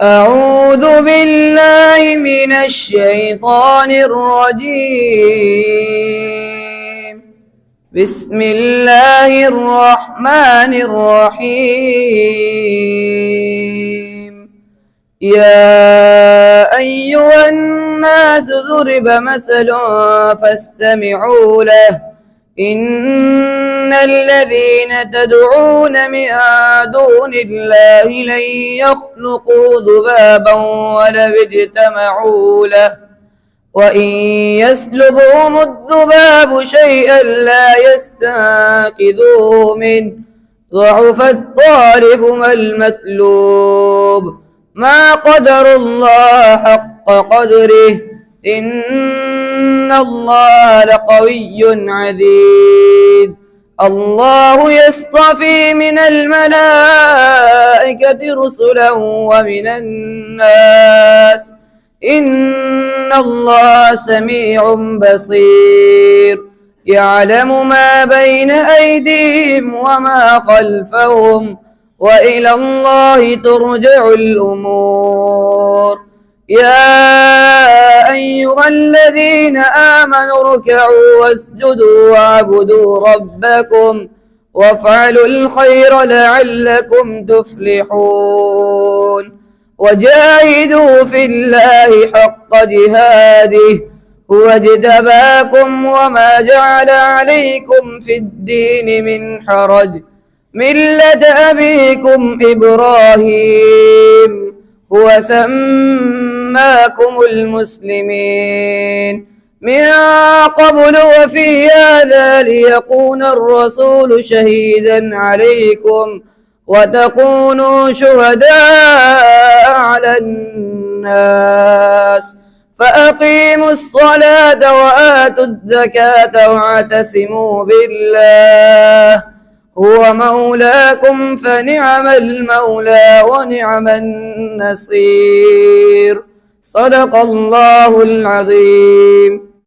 أعوذ بالله من الشيطان الرجيم. بسم الله الرحمن الرحيم. يا أيها الناس ضرب مثل فاستمعوا له. إن الذين تدعون من دون الله لن يخلقوا ذبابا ولو اجتمعوا له وإن يسلبهم الذباب شيئا لا يستنقذوه منه ضعف الطالب والمطلوب ما قدروا الله حق قدره إن الله لقوي عزيز. الله يصطفي من الملائكة رسلا ومن الناس إن الله سميع بصير يعلم ما بين أيديهم وما خلفهم وإلى الله ترجع الأمور. يا أيها الذين آمنوا اركعوا واسجدوا واعبدوا ربكم وافعلوا الخير لعلكم تفلحون. وجاهدوا في الله حق جهاده هو اجتباكم وما جعل عليكم في الدين من حرج ملة أبيكم إبراهيم هو سماكم المسلمين من قبل وفي هذا ليكون الرسول شهيدا عليكم وتكونوا شهداء على الناس فأقيموا الصلاة وآتوا الزكاة واعتصموا بالله هو مولاكم فنعم المولى ونعم النصير. صدق الله العظيم.